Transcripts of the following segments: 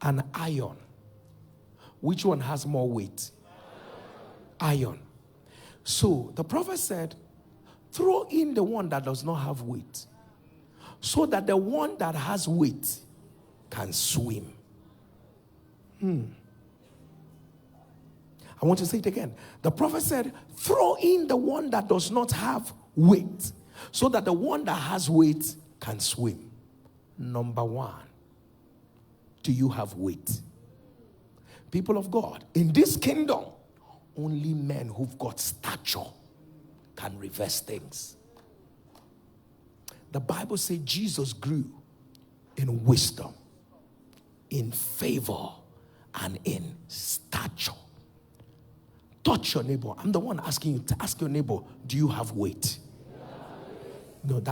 and iron. Which one has more weight? Iron. So the prophet said, throw in the one that does not have weight, so that the one that has weight can swim. I want to say it again. The prophet said, throw in the one that does not have weight, so that the one that has weight can swim. Number one, do you have weight? People of God, in this kingdom, only men who've got stature can reverse things. The Bible says Jesus grew in wisdom, in favor, and in stature. Touch your neighbor. I'm the one asking you to ask your neighbor, do you have weight? No,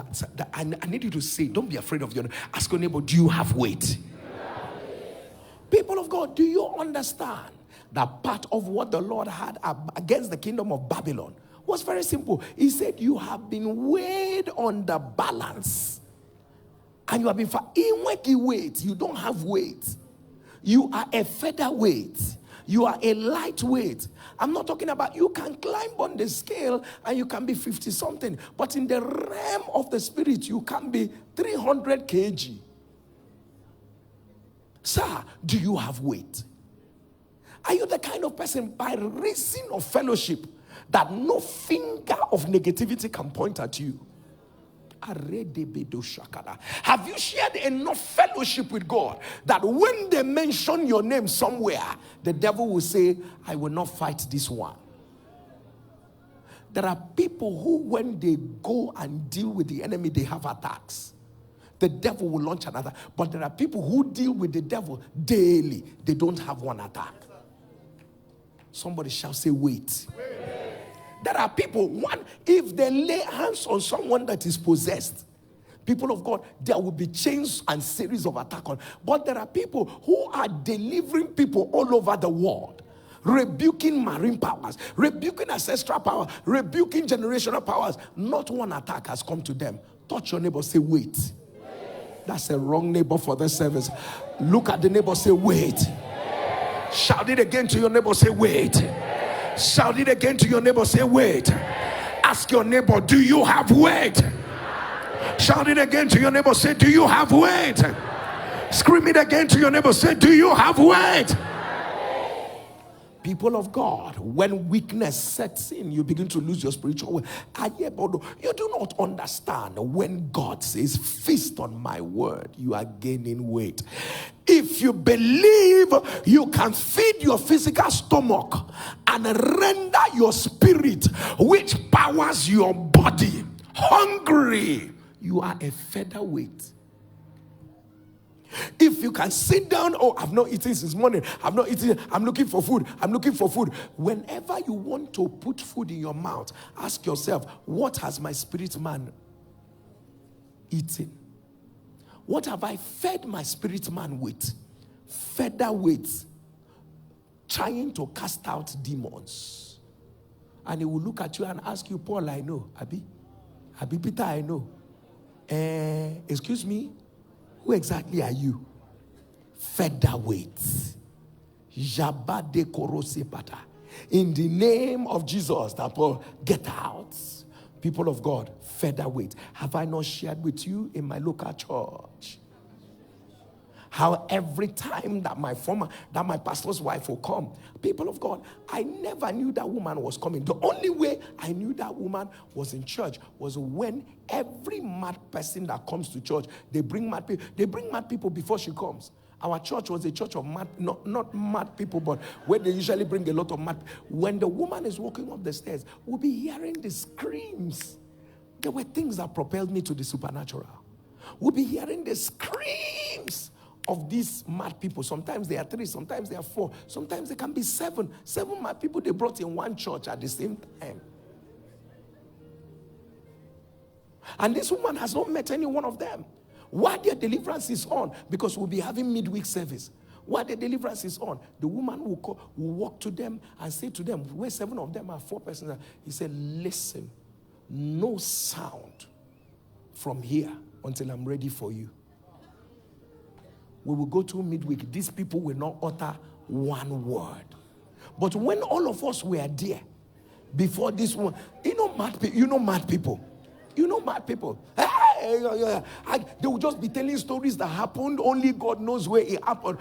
I need you to say, don't be afraid of your neighbor. Ask your neighbor, do you have weight? People of God, do you understand that part of what the Lord had against the kingdom of Babylon was very simple? He said, you have been weighed on the balance. And you have been weight. You don't have weight. You are a featherweight. You are a lightweight. I'm not talking about you can climb on the scale and you can be 50 something. But in the realm of the spirit, you can be 300 kg. Sir, do you have weight? Are you the kind of person, by reason of fellowship, that no finger of negativity can point at you? Have you shared enough fellowship with God that when they mention your name somewhere, the devil will say, I will not fight this one? There are people who, when they go and deal with the enemy, they have attacks. The devil will launch another. But there are people who deal with the devil daily. They don't have one attack. Somebody shall say, wait. There are people, if they lay hands on someone that is possessed, people of God, there will be chains and series of attacks on. But there are people who are delivering people all over the world, rebuking marine powers, rebuking ancestral power, rebuking generational powers. Not one attack has come to them. Touch your neighbor, say, wait. That's a wrong neighbor for this service. Look at the neighbor, say, wait. Shout it again to your neighbor, say, wait. Shout it again to your neighbor, say, wait. Ask your neighbor, do you have weight? Shout it again to your neighbor, say, do you have weight? Scream it again to your neighbor, say, do you have weight? People of God, when weakness sets in, you begin to lose your spiritual way. You do not understand when God says, feast on my word, you are gaining weight. If you believe you can feed your physical stomach and render your spirit, which powers your body, hungry, you are a featherweight. If you can sit down, I've not eaten since morning, I'm looking for food. Whenever you want to put food in your mouth, ask yourself, what has my spirit man eaten? What have I fed my spirit man with? Featherweight, trying to cast out demons. And he will look at you and ask you, Paul, I know. Abi Peter, I know. Excuse me? Who exactly are you? Featherweight. Jabade korose pata. In the name of Jesus, that Paul, get out. People of God, featherweight. Have I not shared with you in my local church how every time that my pastor's wife will come, people of God, I never knew that woman was coming. The only way I knew that woman was in church was when every mad person that comes to church, they bring mad people. They bring mad people before she comes. Our church was a church of mad, not mad people, but where they usually bring a lot of mad. When the woman is walking up the stairs, we'll be hearing the screams. There were things that propelled me to the supernatural. We'll be hearing the screams of these mad people. Sometimes they are 3, sometimes they are 4, sometimes they can be 7 mad people they brought in one church at the same time. And this woman has not met any one of them. While their deliverance is on, because we'll be having midweek service, while the deliverance is on, the woman will walk to them and say to them, where 7 of them are 4 persons, he said, listen, no sound from here until I'm ready for you. we will go to midweek. These people will not utter one word. But when all of us were there, before this one, you know mad people. You know mad people. Hey, they will just be telling stories that happened. Only God knows where it happened.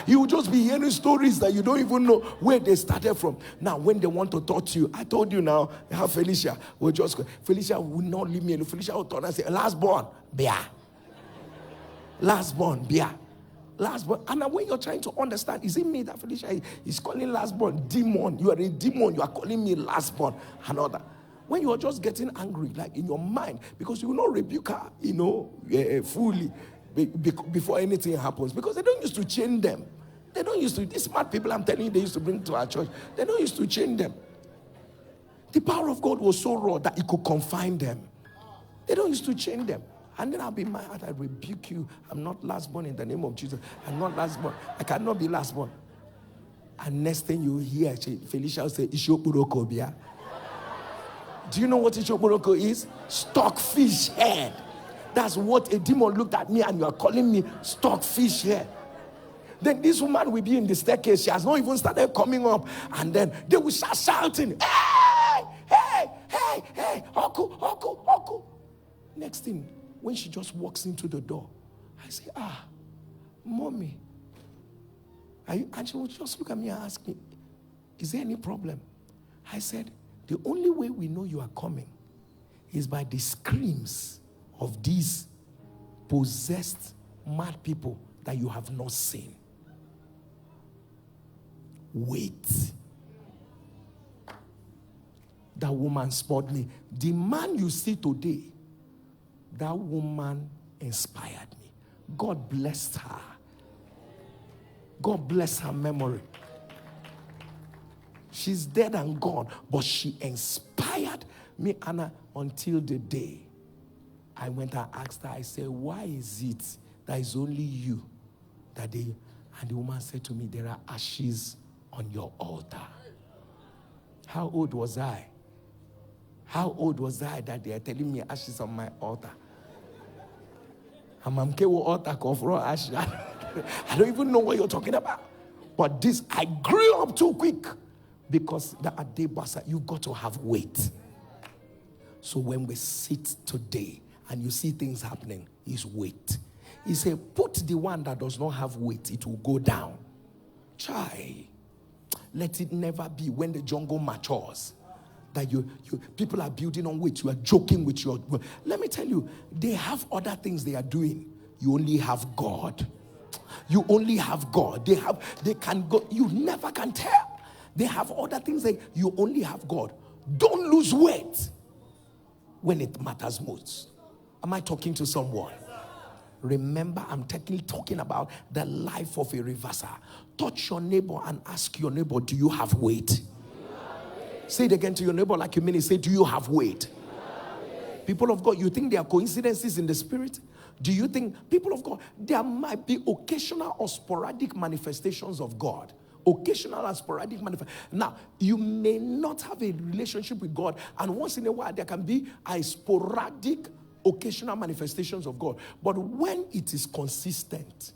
You will just be hearing stories that you don't even know where they started from. Now, when they want to talk to you, I told you now, how Felicia will just go. Felicia will not leave me alone. Felicia will turn and say, last born, beer. Last born, beer. Last born. And when you're trying to understand, is it me that Felicia is calling last born demon? You are a demon. You are calling me last born. And all that. When you are just getting angry, like in your mind, because you will not rebuke her, fully before anything happens. Because they don't used to chain them. They don't used to. These smart people, I'm telling you, they used to bring to our church. They don't used to chain them. The power of God was so raw that it could confine them. They don't used to chain them. And then I'll be mad. I rebuke you. I'm not last born in the name of Jesus. I'm not last born. I cannot be last born. And next thing you hear, Felicia will say, Ishokuroko bia. Do you know what Ishokuroko is? Stockfish head. That's what a demon looked at me, and you are calling me stockfish head. Then this woman will be in the staircase. She has not even started coming up. And then they will start shouting, hey, Oku. Next thing, when she just walks into the door, I say, mommy. And she will just look at me and ask me, is there any problem? I said, the only way we know you are coming is by the screams of these possessed mad people that you have not seen. Wait. That woman spotted me. The man you see today, that woman inspired me. God blessed her. God bless her memory. She's dead and gone, but she inspired me, Anna, until the day I went and asked her. I said, why is it that it's only you that they... And the woman said to me, there are ashes on your altar. How old was I? How old was I that they are telling me ashes on my altar? I don't even know what you're talking about. But this, I grew up too quick. Because the Adebasa, you've got to have weight. So when we sit today and you see things happening, is weight. He said, put the one that does not have weight, it will go down. Chai. Let it never be when the jungle matures that you people are building on weight. You are joking with your... Let me tell you, they have other things they are doing. You only have God. You only have God. They can go... You never can tell. They have other things that you only have God. Don't lose weight when it matters most. Am I talking to someone? Remember, I'm talking about the life of a reverser. Touch your neighbor and ask your neighbor, do you have weight? Say it again to your neighbor like you mean it. Say, do you have weight? People of God, you think there are coincidences in the spirit? Do you think, people of God, there might be occasional or sporadic manifestations of God? Occasional and sporadic manifestation. Now, you may not have a relationship with God, and once in a while there can be a sporadic, occasional manifestations of God. But when it is consistent,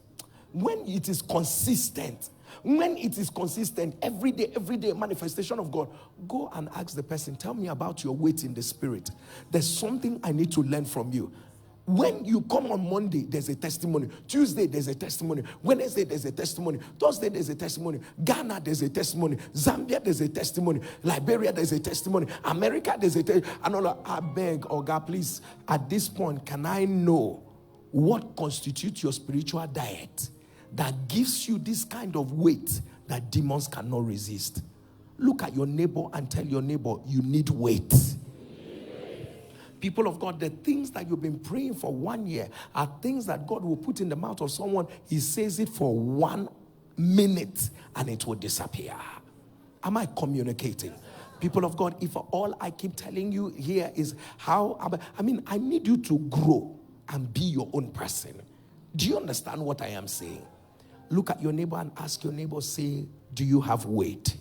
every day manifestation of God, go and ask the person, tell me about your weight in the spirit. There's something I need to learn from you. When you come on Monday, there's a testimony. Tuesday, there's a testimony. Wednesday, there's a testimony. Thursday, there's a testimony. Ghana, there's a testimony. Zambia, there's a testimony. Liberia, there's a testimony. America, there's a testimony. I beg, oh God, please, at this point, can I know what constitutes your spiritual diet that gives you this kind of weight that demons cannot resist? Look at your neighbor and tell your neighbor, you need weight. People of God, the things that you've been praying for 1 year are things that God will put in the mouth of someone. He says it for 1 minute and it will disappear. Am I communicating? People of God, if all I keep telling you here is how, I need you to grow and be your own person. Do you understand what I am saying? Look at your neighbor and ask your neighbor, say, do you have weight?